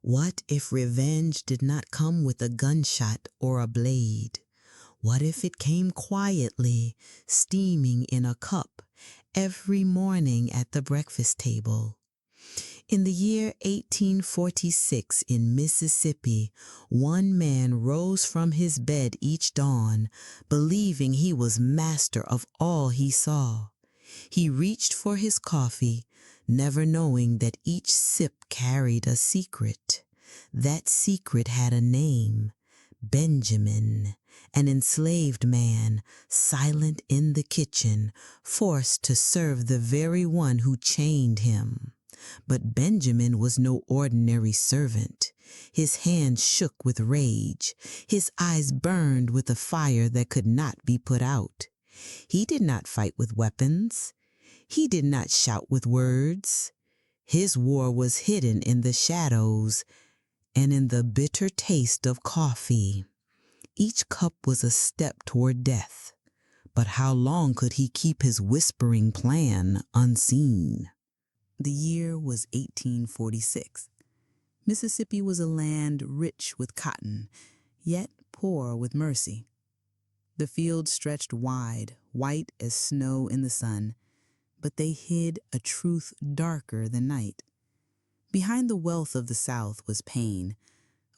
What if revenge did not come with a gunshot or a blade? What if it came quietly, steaming in a cup, every morning at the breakfast table? In the year 1846 in Mississippi, one man rose from his bed each dawn, believing he was master of all he saw. He reached for his coffee, never knowing that each sip carried a secret. That secret had a name, Benjamin, an enslaved man, silent in the kitchen, forced to serve the very one who chained him. But Benjamin was no ordinary servant. His hands shook with rage. His eyes burned with a fire that could not be put out. He did not fight with weapons. He did not shout with words. His war was hidden in the shadows and in the bitter taste of coffee. Each cup was a step toward death. But how long could he keep his whispering plan unseen? The year was 1846. Mississippi was a land rich with cotton, yet poor with mercy. The fields stretched wide, white as snow in the sun, but they hid a truth darker than night. Behind the wealth of the South was pain,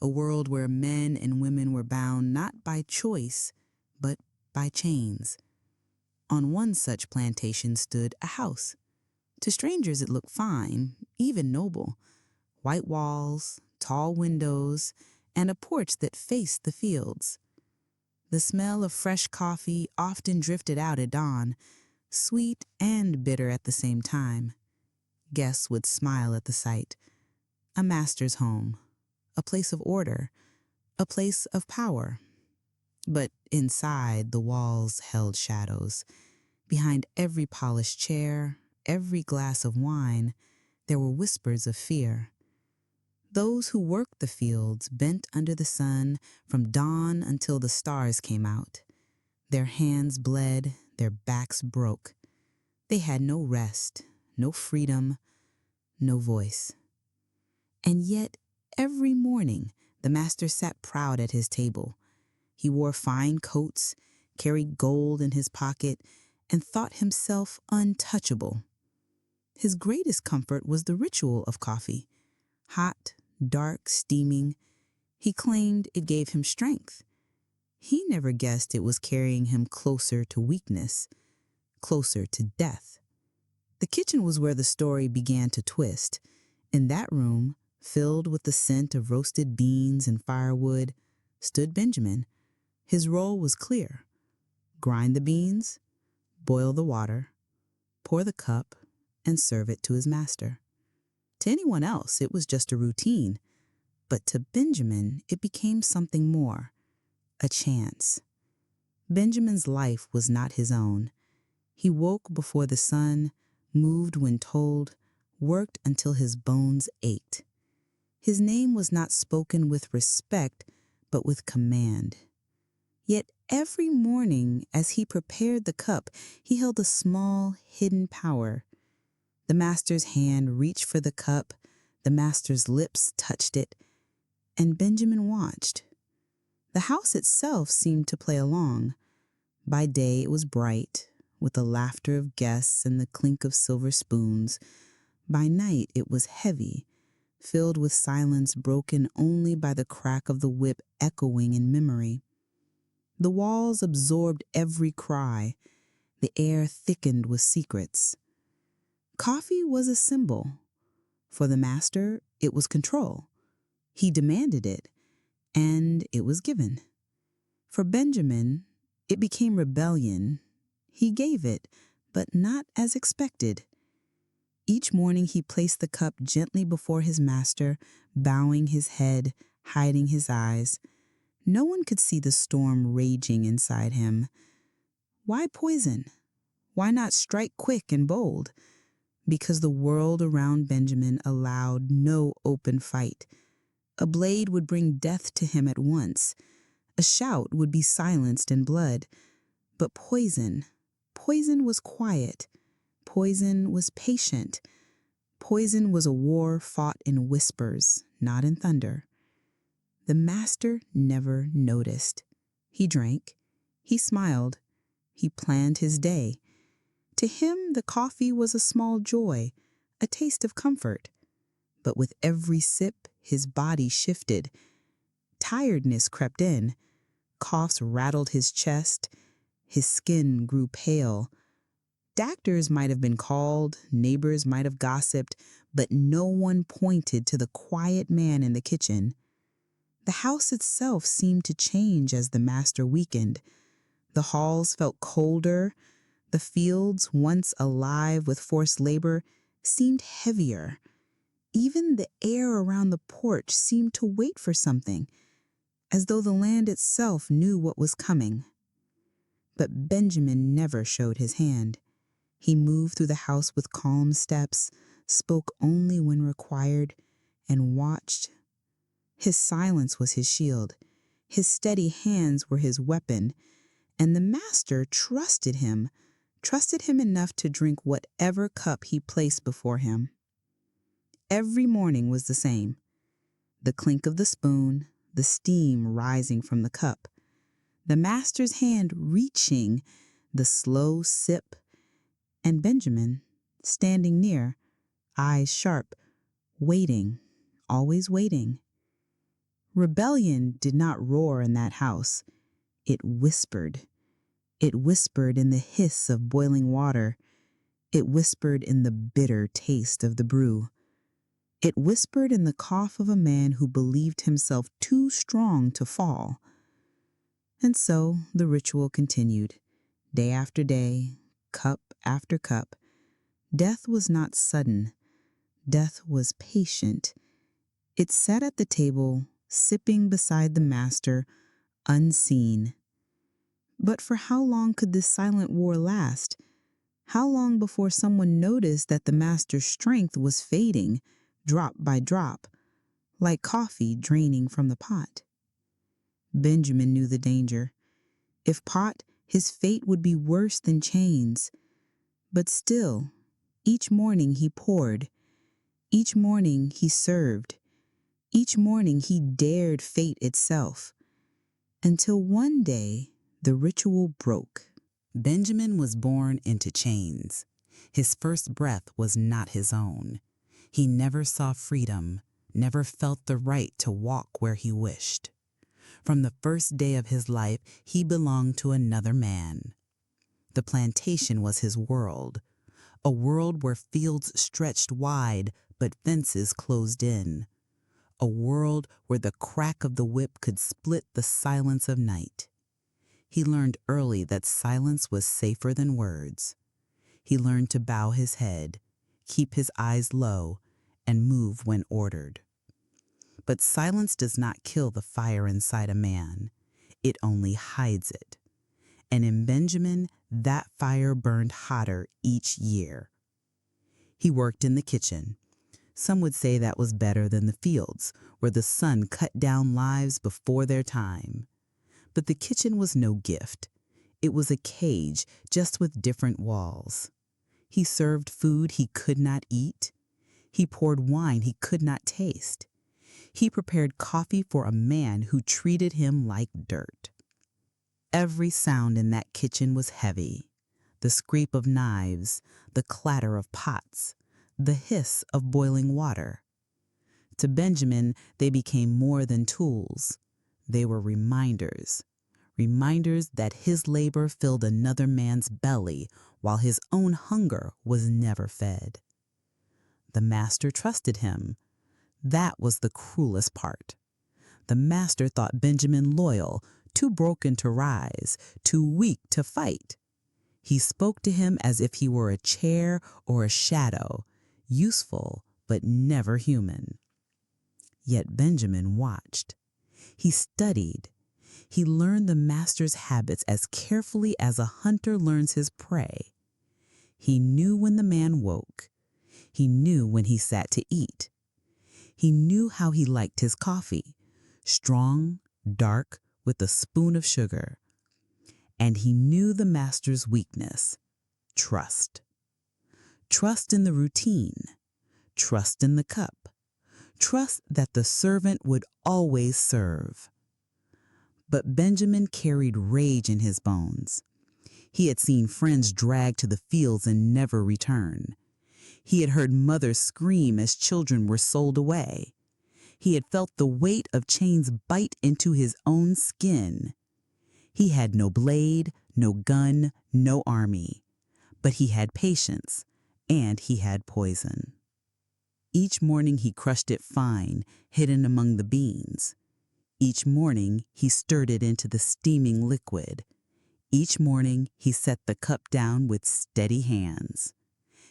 a world where men and women were bound not by choice, but by chains. On one such plantation stood a house. To strangers it looked fine, even noble. White walls, tall windows, and a porch that faced the fields. The smell of fresh coffee often drifted out at dawn, sweet and bitter at the same time. Guests would smile at the sight. A master's home, a place of order, a place of power. But inside, the walls held shadows. Behind every polished chair, every glass of wine, there were whispers of fear. Those who worked the fields bent under the sun from dawn until the stars came out. Their hands bled, their backs broke. They had no rest, no freedom, no voice. And yet, every morning, the master sat proud at his table. He wore fine coats, carried gold in his pocket, and thought himself untouchable. His greatest comfort was the ritual of coffee. Hot, dark, steaming. He claimed it gave him strength. He never guessed it was carrying him closer to weakness, closer to death. The kitchen was where the story began to twist. In that room, filled with the scent of roasted beans and firewood, stood Benjamin. His role was clear. Grind the beans, boil the water, pour the cup, and serve it to his master. To anyone else, it was just a routine, but to Benjamin, it became something more, a chance. Benjamin's life was not his own. He woke before the sun, moved when told, worked until his bones ached. His name was not spoken with respect, but with command. Yet every morning, as he prepared the cup, he held a small, hidden power. The master's hand reached for the cup, the master's lips touched it, and Benjamin watched. The house itself seemed to play along. By day it was bright, with the laughter of guests and the clink of silver spoons. By night it was heavy, filled with silence broken only by the crack of the whip echoing in memory. The walls absorbed every cry. The air thickened with secrets. Coffee was a symbol. For the master, it was control. He demanded it, and it was given. For Benjamin, it became rebellion. He gave it, but not as expected. Each morning he placed the cup gently before his master, bowing his head, hiding his eyes. No one could see the storm raging inside him. Why poison? Why not strike quick and bold? Because the world around Benjamin allowed no open fight. A blade would bring death to him at once. A shout would be silenced in blood. But poison was quiet. Poison was patient. Poison was a war fought in whispers, not in thunder. The master never noticed. He drank, he smiled, he planned his day. To him, the coffee was a small joy, a taste of comfort. But with every sip, his body shifted. Tiredness crept in. Coughs rattled his chest. His skin grew pale. Doctors might have been called, neighbors might have gossiped, but no one pointed to the quiet man in the kitchen. The house itself seemed to change as the master weakened. The halls felt colder. The fields, once alive with forced labor, seemed heavier. Even the air around the porch seemed to wait for something, as though the land itself knew what was coming. But Benjamin never showed his hand. He moved through the house with calm steps, spoke only when required, and watched. His silence was his shield. His steady hands were his weapon, and the master trusted him enough to drink whatever cup he placed before him. Every morning was the same. The clink of the spoon, the steam rising from the cup, the master's hand reaching, the slow sip, and Benjamin, standing near, eyes sharp, waiting, always waiting. Rebellion did not roar in that house. It whispered. It whispered in the hiss of boiling water. It whispered in the bitter taste of the brew. It whispered in the cough of a man who believed himself too strong to fall. And so the ritual continued, day after day, cup after cup. Death was not sudden. Death was patient. It sat at the table, sipping beside the master, unseen. But for how long could this silent war last? How long before someone noticed that the master's strength was fading, drop by drop, like coffee draining from the pot? Benjamin knew the danger. If pot, his fate would be worse than chains. But still, each morning he poured. Each morning he served. Each morning he dared fate itself. Until one day, the ritual broke. Benjamin was born into chains. His first breath was not his own. He never saw freedom, never felt the right to walk where he wished. From the first day of his life, he belonged to another man. The plantation was his world, a world where fields stretched wide but fences closed in, a world where the crack of the whip could split the silence of night. He learned early that silence was safer than words. He learned to bow his head, keep his eyes low, and move when ordered. But silence does not kill the fire inside a man. It only hides it. And in Benjamin, that fire burned hotter each year. He worked in the kitchen. Some would say that was better than the fields, where the sun cut down lives before their time. But the kitchen was no gift. It was a cage, just with different walls. He served food he could not eat. He poured wine he could not taste. He prepared coffee for a man who treated him like dirt. Every sound in that kitchen was heavy. The scrape of knives, the clatter of pots, the hiss of boiling water. To Benjamin, they became more than tools. They were reminders that his labor filled another man's belly while his own hunger was never fed. The master trusted him. That was the cruelest part. The master thought Benjamin loyal, too broken to rise, too weak to fight. He spoke to him as if he were a chair or a shadow, useful but never human. Yet Benjamin watched. He studied. He learned the master's habits as carefully as a hunter learns his prey. He knew when the man woke. He knew when he sat to eat. He knew how he liked his coffee, strong, dark, with a spoon of sugar. And he knew the master's weakness, trust. Trust in the routine. Trust in the cup. Trust that the servant would always serve. But Benjamin carried rage in his bones. He had seen friends dragged to the fields and never return. He had heard mothers scream as children were sold away. He had felt the weight of chains bite into his own skin. He had no blade, no gun, no army. But he had patience, and he had poison. Each morning he crushed it fine, hidden among the beans. Each morning he stirred it into the steaming liquid. Each morning he set the cup down with steady hands.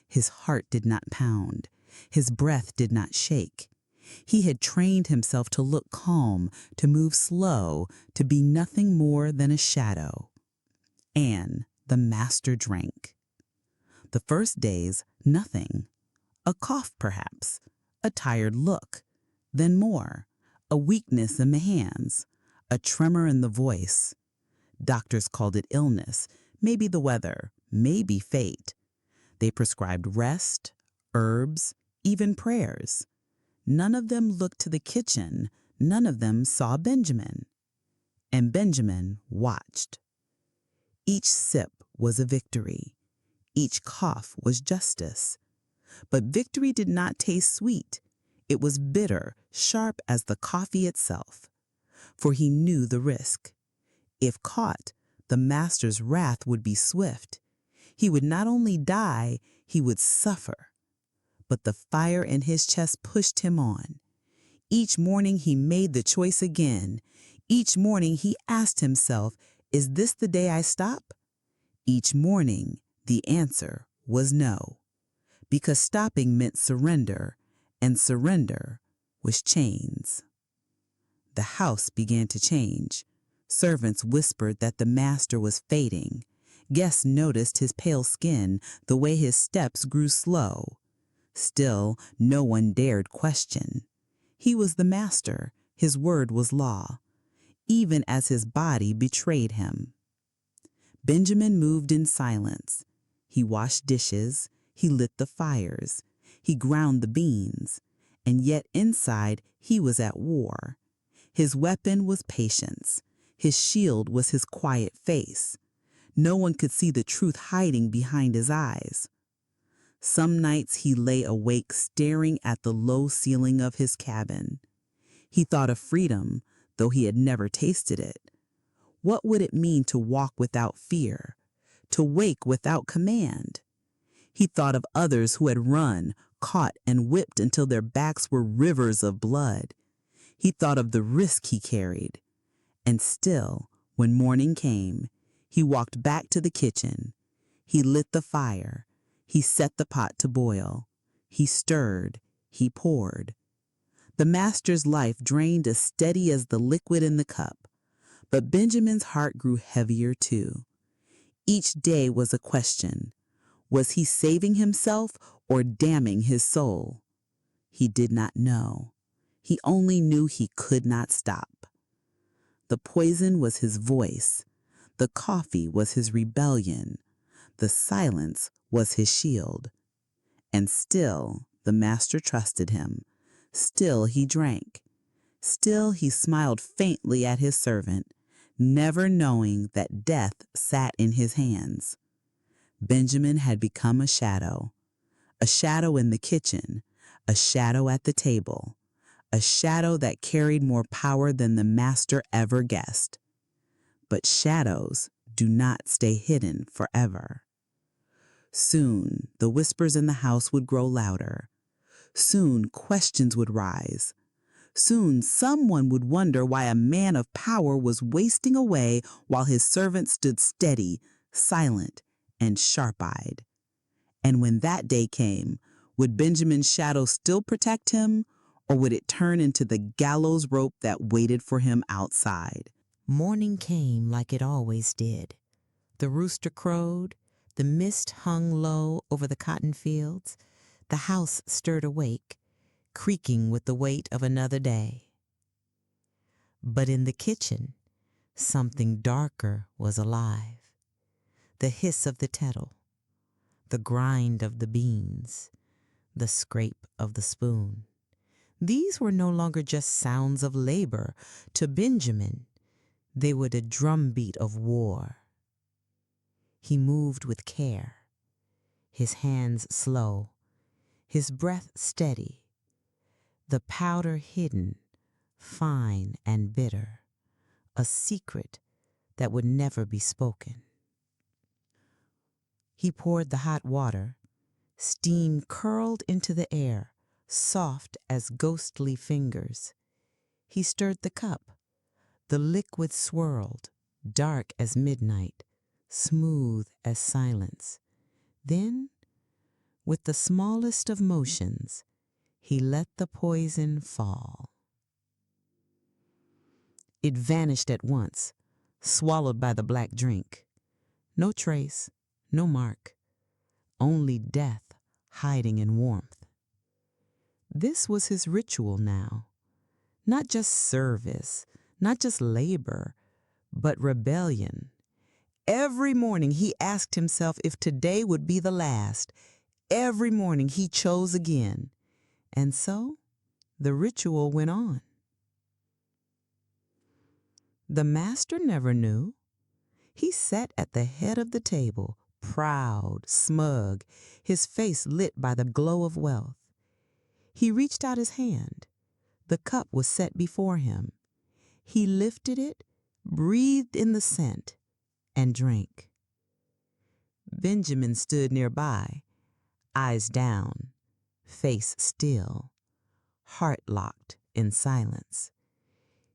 His heart did not pound. His breath did not shake. He had trained himself to look calm, to move slow, to be nothing more than a shadow. And the master drank. The first days, nothing. A cough, perhaps. A tired look. Then more. A weakness in the hands. A tremor in the voice. Doctors called it illness, maybe the weather, maybe fate. They prescribed rest, herbs, even prayers. None of them looked to the kitchen. None of them saw Benjamin. And Benjamin watched. Each sip was a victory. Each cough was justice. But victory did not taste sweet. It was bitter, sharp as the coffee itself. For he knew the risk. If caught, the master's wrath would be swift. He would not only die, he would suffer. But the fire in his chest pushed him on. Each morning he made the choice again. Each morning he asked himself, is this the day I stop? Each morning the answer was no. Because stopping meant surrender, and surrender was chains. The house began to change. Servants whispered that the master was fading. Guests noticed his pale skin, the way his steps grew slow. Still, no one dared question. He was the master. His word was law, even as his body betrayed him. Benjamin moved in silence. He washed dishes. He lit the fires. He ground the beans. And yet inside he was at war. His weapon was patience. His shield was his quiet face. No one could see the truth hiding behind his eyes. Some nights he lay awake staring at the low ceiling of his cabin. He thought of freedom, though he had never tasted it. What would it mean to walk without fear, to wake without command? He thought of others who had run, caught, and whipped until their backs were rivers of blood. He thought of the risk he carried. And still, when morning came, he walked back to the kitchen. He lit the fire. He set the pot to boil. He stirred. He poured. The master's life drained as steady as the liquid in the cup. But Benjamin's heart grew heavier too. Each day was a question. Was he saving himself or damning his soul? He did not know. He only knew he could not stop. The poison was his voice. The coffee was his rebellion. The silence was his shield. And still the master trusted him. Still he drank. Still he smiled faintly at his servant, never knowing that death sat in his hands. Benjamin had become a shadow in the kitchen, a shadow at the table, a shadow that carried more power than the master ever guessed. But shadows do not stay hidden forever. Soon the whispers in the house would grow louder. Soon questions would rise. Soon someone would wonder why a man of power was wasting away while his servant stood steady, silent, and sharp-eyed. And when that day came, would Benjamin's shadow still protect him, or would it turn into the gallows rope that waited for him outside? Morning came like it always did. The rooster crowed, the mist hung low over the cotton fields, the house stirred awake, creaking with the weight of another day. But in the kitchen, something darker was alive. The hiss of the kettle, the grind of the beans, the scrape of the spoon. These were no longer just sounds of labor. To Benjamin, they were the drumbeat of war. He moved with care, his hands slow, his breath steady, the powder hidden, fine and bitter, a secret that would never be spoken. He poured the hot water. Steam curled into the air, soft as ghostly fingers. He stirred the cup. The liquid swirled, dark as midnight, smooth as silence. Then, with the smallest of motions, he let the poison fall. It vanished at once, swallowed by the black drink. No trace, no mark, only death hiding in warmth. This was his ritual now. Not just service, not just labor, but rebellion. Every morning he asked himself if today would be the last. Every morning he chose again. And so the ritual went on. The master never knew. He sat at the head of the table, proud, smug, his face lit by the glow of wealth. He reached out his hand. The cup was set before him. He lifted it, breathed in the scent, and drank. Benjamin stood nearby, eyes down, face still, heart locked in silence.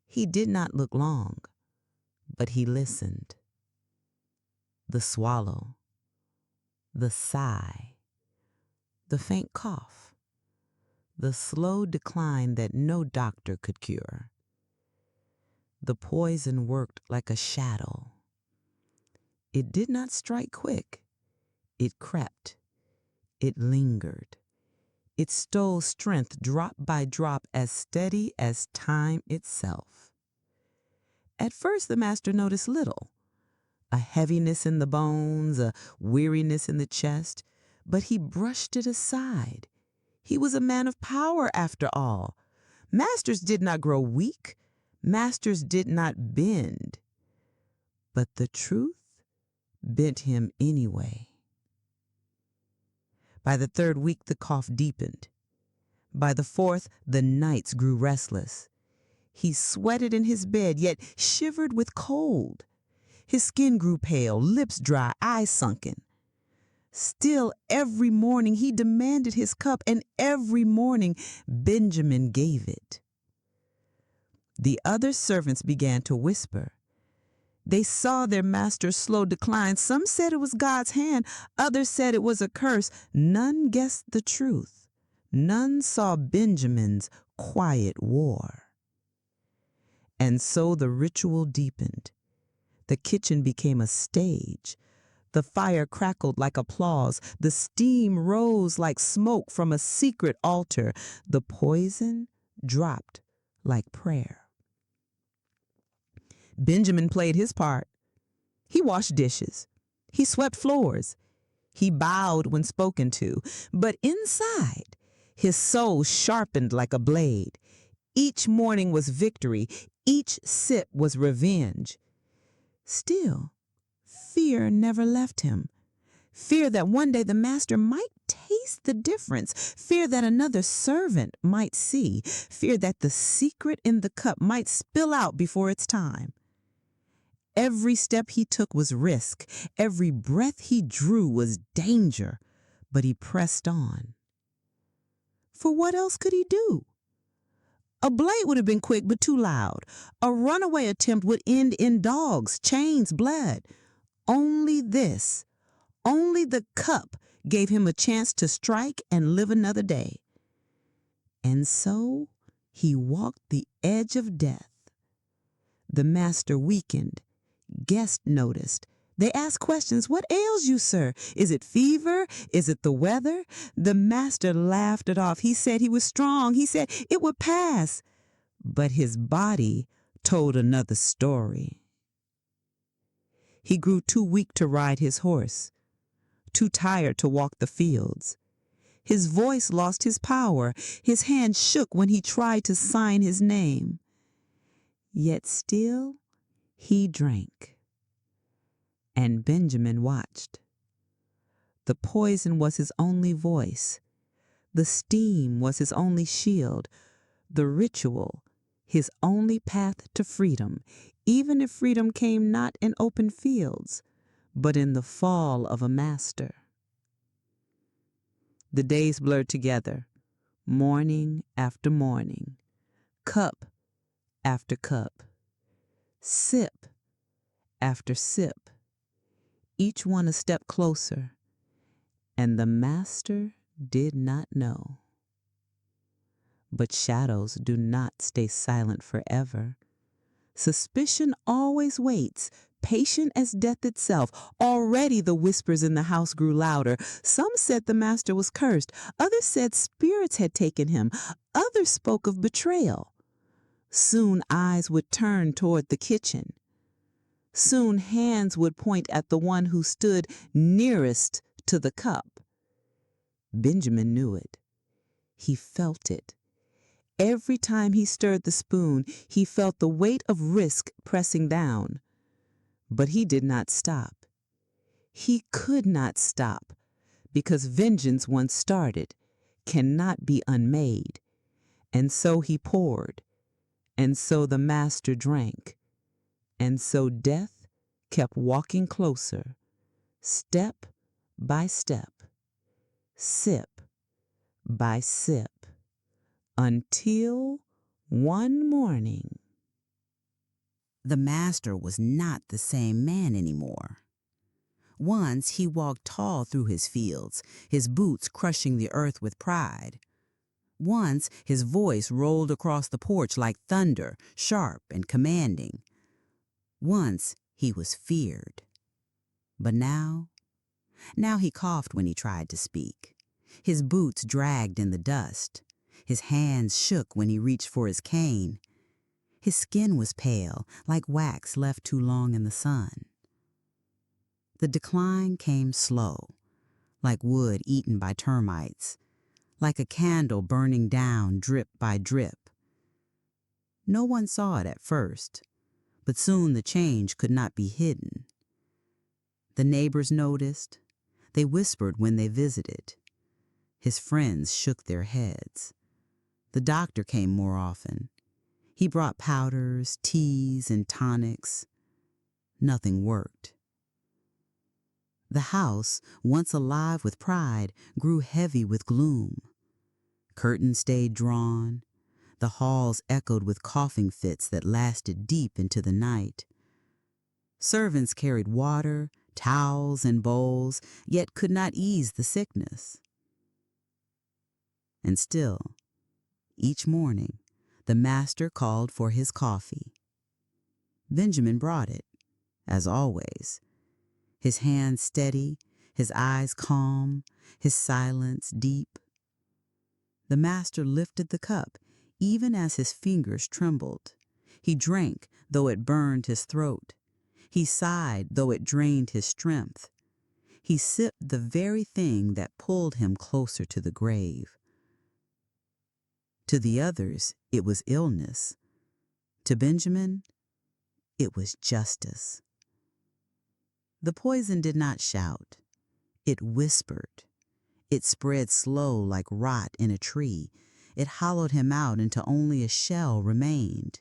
He did not look long, but he listened. The swallow, the sigh, the faint cough, the slow decline that no doctor could cure. The poison worked like a shadow. It did not strike quick. It crept. It lingered. It stole strength drop by drop, as steady as time itself. At first the master noticed little. A heaviness in the bones, a weariness in the chest, but he brushed it aside. He was a man of power after all. Masters did not grow weak. Masters did not bend. But the truth bent him anyway. By the third week, the cough deepened. By the fourth, the nights grew restless. He sweated in his bed, yet shivered with cold. His skin grew pale, lips dry, eyes sunken. Still, every morning he demanded his cup, and every morning Benjamin gave it. The other servants began to whisper. They saw their master's slow decline. Some said it was God's hand. Others said it was a curse. None guessed the truth. None saw Benjamin's quiet war. And so the ritual deepened. The kitchen became a stage. The fire crackled like applause. The steam rose like smoke from a secret altar. The poison dropped like prayer. Benjamin played his part. He washed dishes. He swept floors. He bowed when spoken to. But inside, his soul sharpened like a blade. Each morning was victory. Each sip was revenge. Still, fear never left him. Fear that one day the master might taste the difference. Fear that another servant might see. Fear that the secret in the cup might spill out before its time. Every step he took was risk. Every breath he drew was danger. But he pressed on. For what else could he do? A blade would have been quick but too loud. A runaway attempt would end in dogs, chains, blood. Only this, only the cup gave him a chance to strike and live another day. And so he walked the edge of death. The master weakened. Guests noticed. They asked questions. What ails you, sir? Is it fever? Is it the weather? The master laughed it off. He said he was strong. He said it would pass. But his body told another story. He grew too weak to ride his horse, too tired to walk the fields. His voice lost his power. His hand shook when he tried to sign his name. Yet still he drank. And Benjamin watched. The poison was his only voice. The steam was his only shield. The ritual, his only path to freedom, even if freedom came not in open fields, but in the fall of a master. The days blurred together, morning after morning, cup after cup, sip after sip, each one a step closer, and the master did not know. But shadows do not stay silent forever. Suspicion always waits, patient as death itself. Already the whispers in the house grew louder. Some said the master was cursed. Others said spirits had taken him. Others spoke of betrayal. Soon eyes would turn toward the kitchen. Soon hands would point at the one who stood nearest to the cup. Benjamin knew it. He felt it. Every time he stirred the spoon, he felt the weight of risk pressing down. But he did not stop. He could not stop, because vengeance once started cannot be unmade. And so he poured, and so the master drank, and so death kept walking closer, step by step, sip by sip, until one morning. The master was not the same man anymore. Once he walked tall through his fields, his boots crushing the earth with pride. Once his voice rolled across the porch like thunder, sharp and commanding. Once he was feared. But now he coughed when he tried to speak. His boots dragged in the dust. His hands shook when he reached for his cane. His skin was pale, like wax left too long in the sun. The decline came slow, like wood eaten by termites, like a candle burning down drip by drip. No one saw it at first, but soon the change could not be hidden. The neighbors noticed. They whispered when they visited. His friends shook their heads. The doctor came more often. He brought powders, teas, and tonics. Nothing worked. The house, once alive with pride, grew heavy with gloom. Curtains stayed drawn. The halls echoed with coughing fits that lasted deep into the night. Servants carried water, towels, and bowls, yet could not ease the sickness. And still, each morning, the master called for his coffee. Benjamin brought it, as always, his hands steady, his eyes calm, his silence deep. The master lifted the cup, even as his fingers trembled. He drank, though it burned his throat. He sighed, though it drained his strength. He sipped the very thing that pulled him closer to the grave. To the others, it was illness. To Benjamin, it was justice. The poison did not shout. It whispered. It spread slow like rot in a tree. It hollowed him out until only a shell remained.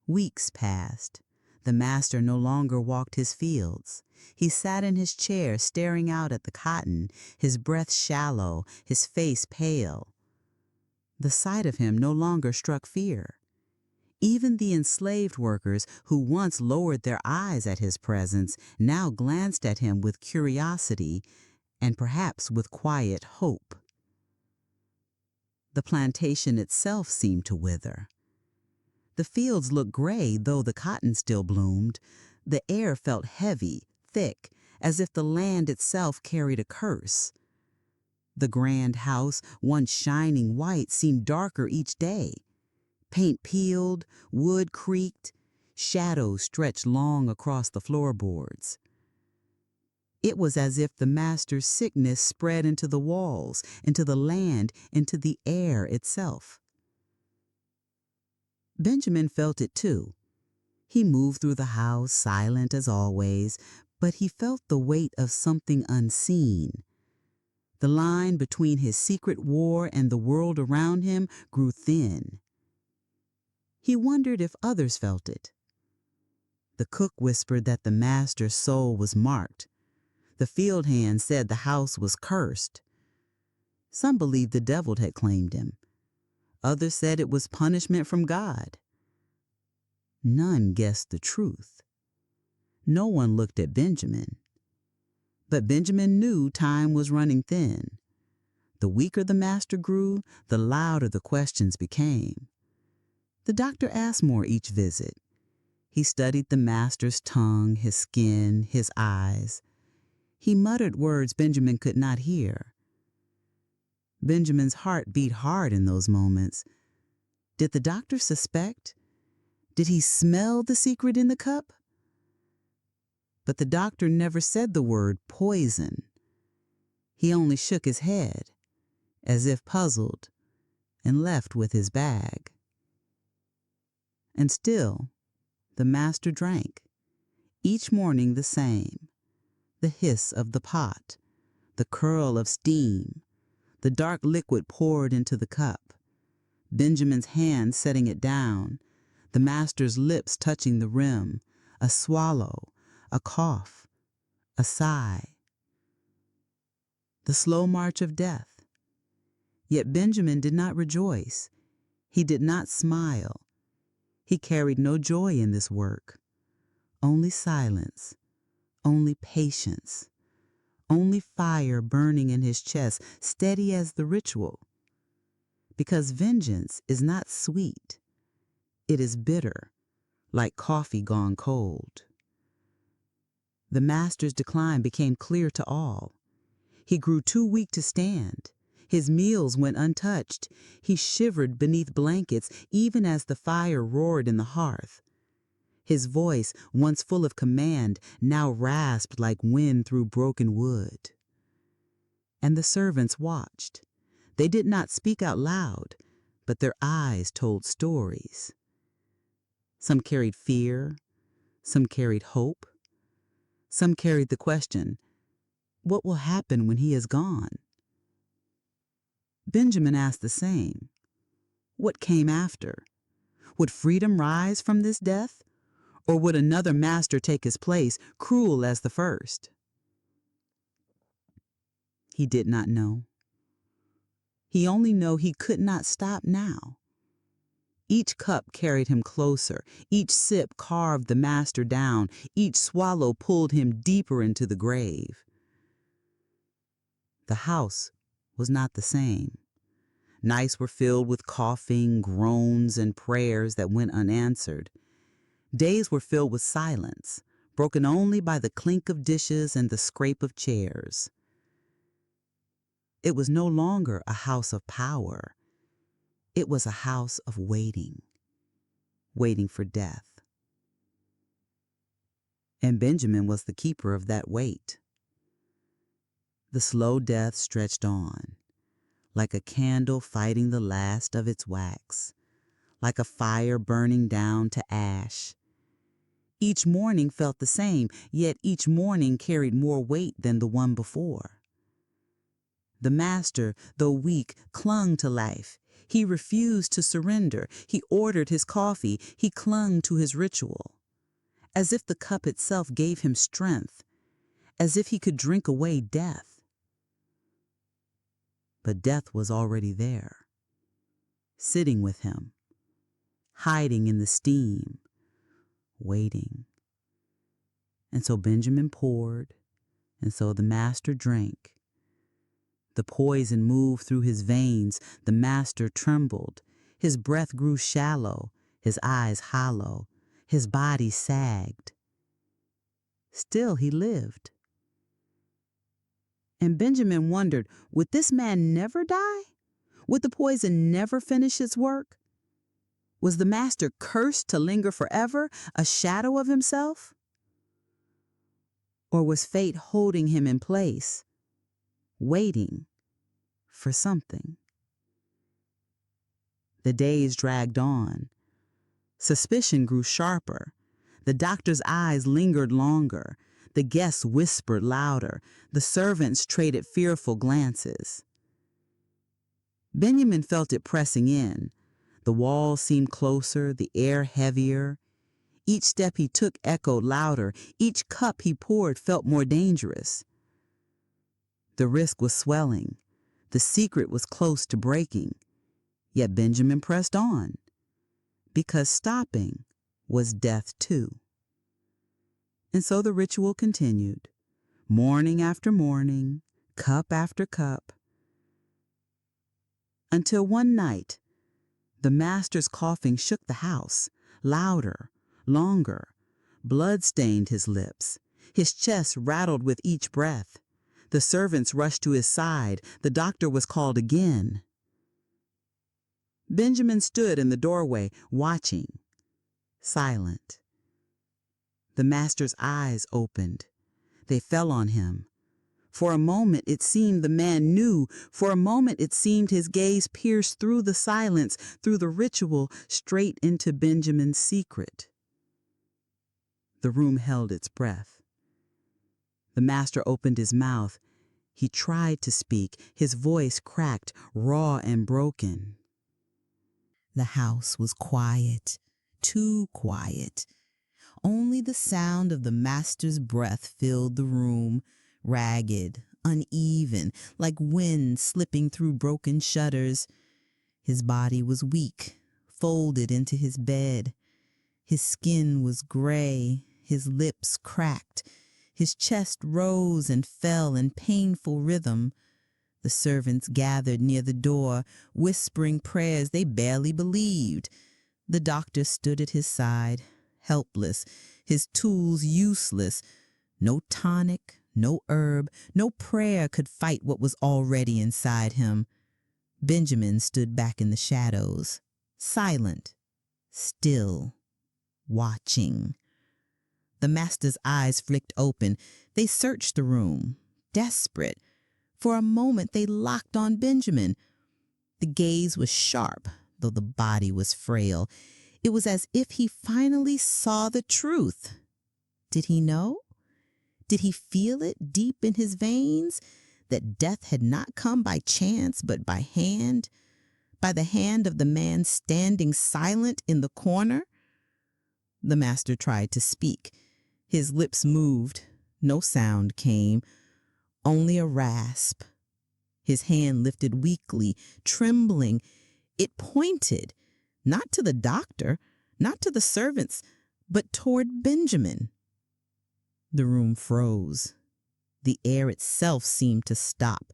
Weeks passed. The master no longer walked his fields. He sat in his chair staring out at the cotton, his breath shallow, his face pale. The sight of him no longer struck fear. Even the enslaved workers, who once lowered their eyes at his presence, now glanced at him with curiosity and perhaps with quiet hope. The plantation itself seemed to wither. The fields looked gray, though the cotton still bloomed. The air felt heavy, thick, as if the land itself carried a curse. The grand house, once shining white, seemed darker each day. Paint peeled, wood creaked, shadows stretched long across the floorboards. It was as if the master's sickness spread into the walls, into the land, into the air itself. Benjamin felt it too. He moved through the house, silent as always, but he felt the weight of something unseen. The line between his secret war and the world around him grew thin. He wondered if others felt it. The cook whispered that the master's soul was marked. The field hand said the house was cursed. Some believed the devil had claimed him. Others said it was punishment from God. None guessed the truth. No one looked at Benjamin. But Benjamin knew time was running thin. The weaker the master grew, the louder the questions became. The doctor asked more each visit. He studied the master's tongue, his skin, his eyes. He muttered words Benjamin could not hear. Benjamin's heart beat hard in those moments. Did the doctor suspect? Did he smell the secret in the cup? But the doctor never said the word poison. He only shook his head, as if puzzled, and left with his bag. And still, the master drank, each morning the same, the hiss of the pot, the curl of steam, the dark liquid poured into the cup, Benjamin's hand setting it down, the master's lips touching the rim, a swallow, a cough, a sigh. The slow march of death. Yet Benjamin did not rejoice. He did not smile. He carried no joy in this work. Only silence, only patience, only fire burning in his chest, steady as the ritual. Because vengeance is not sweet. It is bitter, like coffee gone cold. The master's decline became clear to all. He grew too weak to stand. His meals went untouched. He shivered beneath blankets even as the fire roared in the hearth. His voice, once full of command, now rasped like wind through broken wood. And the servants watched. They did not speak out loud, but their eyes told stories. Some carried fear, some carried hope, some carried the question, what will happen when he is gone? Benjamin asked the same. What came after? Would freedom rise from this death? Or would another master take his place, cruel as the first? He did not know. He only knew he could not stop now. Each cup carried him closer. Each sip carved the master down. Each swallow pulled him deeper into the grave. The house was not the same. Nights were filled with coughing, groans, and prayers that went unanswered. Days were filled with silence, broken only by the clink of dishes and the scrape of chairs. It was no longer a house of power. It was a house of waiting, waiting for death. And Benjamin was the keeper of that wait. The slow death stretched on, like a candle fighting the last of its wax, like a fire burning down to ash. Each morning felt the same, yet each morning carried more weight than the one before. The master, though weak, clung to life. He refused to surrender. He ordered his coffee. He clung to his ritual, as if the cup itself gave him strength, as if he could drink away death. But death was already there, sitting with him, hiding in the steam, waiting. And so Benjamin poured, and so the master drank. The poison moved through his veins. The master trembled. His breath grew shallow, his eyes hollow, his body sagged. Still he lived. And Benjamin wondered, would this man never die? Would the poison never finish its work? Was the master cursed to linger forever, a shadow of himself? Or was fate holding him in place, waiting for something? The days dragged on. Suspicion grew sharper. The doctor's eyes lingered longer. The guests whispered louder. The servants traded fearful glances. Benjamin felt it pressing in. The walls seemed closer, the air heavier. Each step he took echoed louder. Each cup he poured felt more dangerous. The risk was swelling. The secret was close to breaking. Yet Benjamin pressed on, because stopping was death too. And so the ritual continued, morning after morning, cup after cup, until one night, the master's coughing shook the house, louder, longer. Blood stained his lips. His chest rattled with each breath. The servants rushed to his side. The doctor was called again. Benjamin stood in the doorway, watching, silent. The master's eyes opened. They fell on him. For a moment it seemed the man knew. For a moment it seemed his gaze pierced through the silence, through the ritual, straight into Benjamin's secret. The room held its breath. The master opened his mouth. He tried to speak. His voice cracked, raw and broken. The house was quiet, too quiet. Only the sound of the master's breath filled the room, ragged, uneven, like wind slipping through broken shutters. His body was weak, folded into his bed. His skin was gray, his lips cracked. His chest rose and fell in painful rhythm. The servants gathered near the door, whispering prayers they barely believed. The doctor stood at his side, helpless, his tools useless. No tonic, no herb, no prayer could fight what was already inside him. Benjamin stood back in the shadows, silent, still, watching. The master's eyes flicked open. They searched the room, desperate. For a moment they locked on Benjamin. The gaze was sharp, though the body was frail. It was as if he finally saw the truth. Did he know? Did he feel it deep in his veins? That death had not come by chance, but by hand? By the hand of the man standing silent in the corner? The master tried to speak. His lips moved. No sound came. Only a rasp. His hand lifted weakly, trembling. It pointed, not to the doctor, not to the servants, but toward Benjamin. The room froze. The air itself seemed to stop.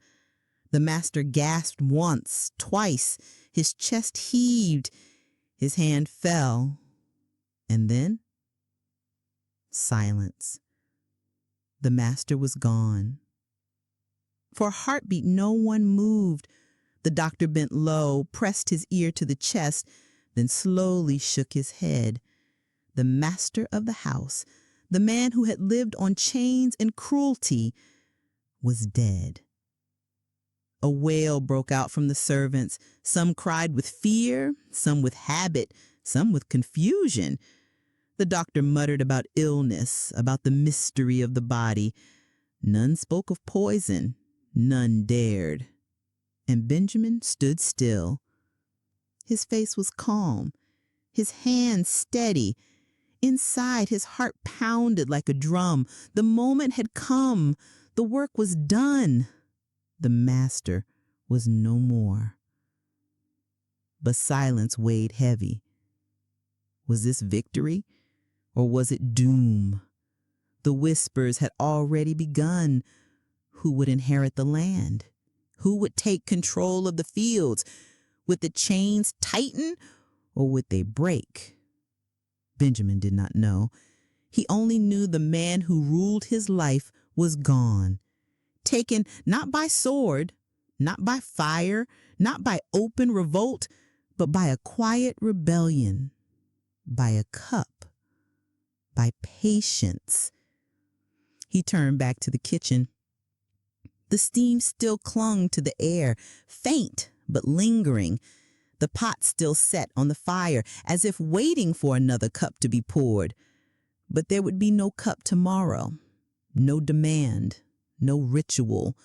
The master gasped once, twice. His chest heaved. His hand fell. And then, silence. The master was gone. For a heartbeat, no one moved. The doctor bent low, pressed his ear to the chest, then slowly shook his head. The master of the house, the man who had lived on chains and cruelty, was dead. A wail broke out from the servants. Some cried with fear, some with habit, some with confusion. The doctor muttered about illness, about the mystery of the body. None spoke of poison. None dared. And Benjamin stood still. His face was calm, his hands steady. Inside, his heart pounded like a drum. The moment had come. The work was done. The master was no more. But silence weighed heavy. Was this victory, or was it doom? The whispers had already begun. Who would inherit the land? Who would take control of the fields? Would the chains tighten, or would they break? Benjamin did not know. He only knew the man who ruled his life was gone, taken not by sword, not by fire, not by open revolt, but by a quiet rebellion, by a cup, by patience. He turned back to the kitchen. The steam still clung to the air, faint but lingering. The pot still set on the fire, as if waiting for another cup to be poured. But there would be no cup tomorrow, no demand, no ritual.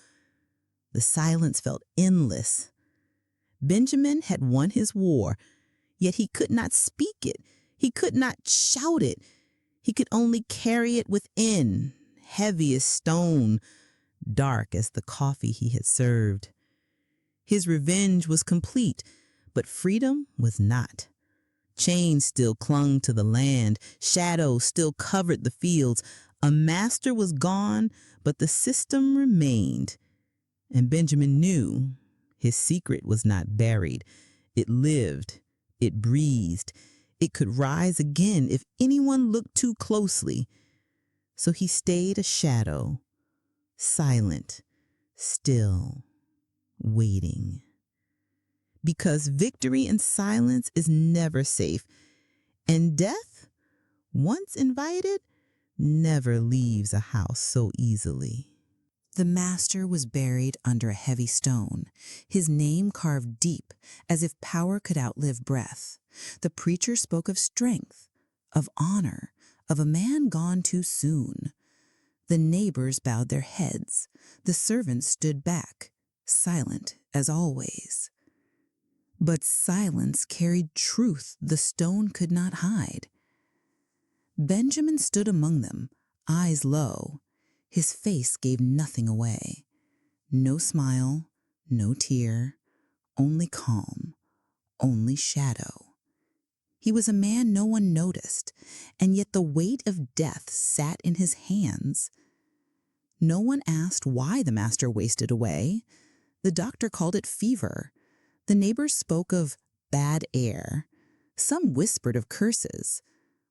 The silence felt endless. Benjamin had won his war, yet he could not speak it. He could not shout it. He could only carry it within, heavy as stone, dark as the coffee he had served. His revenge was complete, but freedom was not. Chains still clung to the land. Shadows still covered the fields. A master was gone, but the system remained. And Benjamin knew his secret was not buried. It lived. It breathed. It could rise again if anyone looked too closely. So he stayed a shadow, silent, still, waiting. Because victory in silence is never safe, and death, once invited, never leaves a house so easily. The master was buried under a heavy stone, his name carved deep, as if power could outlive breath. The preacher spoke of strength, of honor, of a man gone too soon. The neighbors bowed their heads. The servants stood back, silent as always. But silence carried truth the stone could not hide. Benjamin stood among them, eyes low. His face gave nothing away. No smile, no tear, only calm, only shadow. He was a man no one noticed, and yet the weight of death sat in his hands. No one asked why the master wasted away. The doctor called it fever. The neighbors spoke of bad air. Some whispered of curses,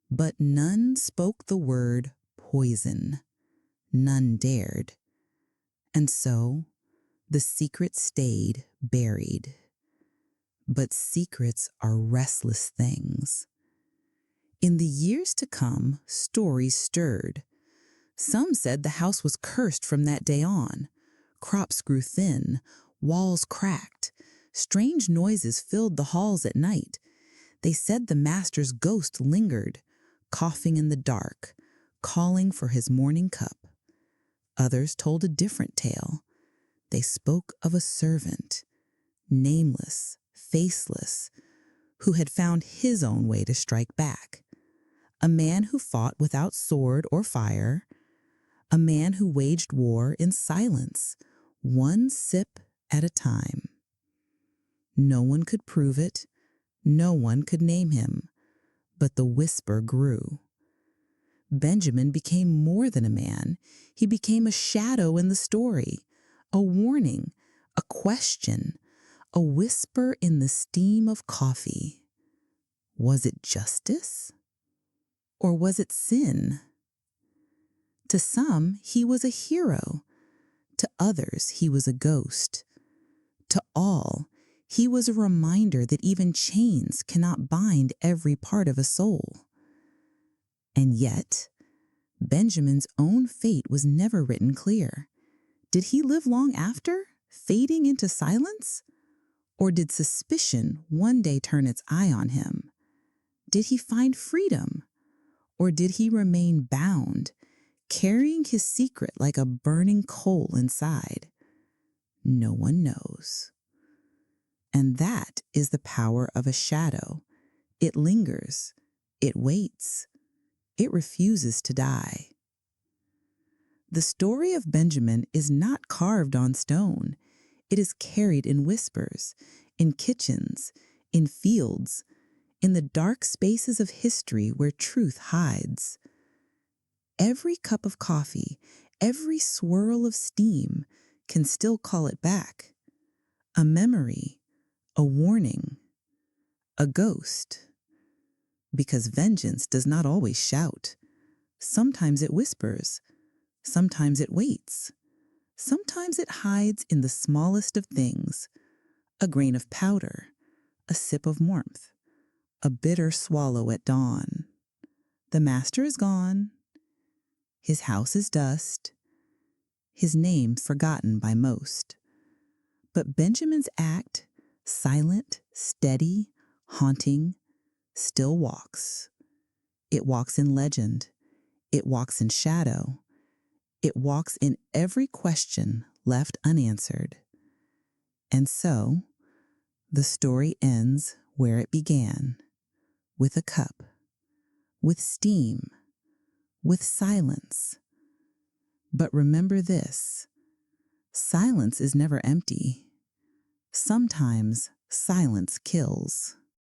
but none spoke the word poison. None dared. And so the secret stayed buried. But secrets are restless things. In the years to come, stories stirred. Some said the house was cursed from that day on. Crops grew thin, walls cracked. Strange noises filled the halls at night. They said the master's ghost lingered, coughing in the dark, calling for his morning cup. Others told a different tale. They spoke of a servant, nameless, faceless, who had found his own way to strike back. A man who fought without sword or fire. A man who waged war in silence, one sip at a time. No one could prove it. No one could name him. But the whisper grew. Benjamin became more than a man. He became a shadow in the story, a warning, a question, a whisper in the steam of coffee. Was it justice? Or was it sin? To some, he was a hero. To others, he was a ghost. To all, he was a reminder that even chains cannot bind every part of a soul. And yet, Benjamin's own fate was never written clear. Did he live long after, fading into silence? Or did suspicion one day turn its eye on him? Did he find freedom? Or did he remain bound, carrying his secret like a burning coal inside? No one knows. And that is the power of a shadow. It lingers. It waits. It refuses to die. The story of Benjamin is not carved on stone. It is carried in whispers, in kitchens, in fields, in the dark spaces of history where truth hides. Every cup of coffee, every swirl of steam can still call it back. A memory, a warning, a ghost. Because vengeance does not always shout. Sometimes it whispers. Sometimes it waits. Sometimes it hides in the smallest of things. A grain of powder, a sip of warmth, a bitter swallow at dawn. The master is gone. His house is dust, his name forgotten by most. But Benjamin's act, silent, steady, haunting, still walks. It walks in legend. It walks in shadow. It walks in every question left unanswered. And so, the story ends where it began, with a cup, with steam, with silence. But remember this: silence is never empty. Sometimes silence kills.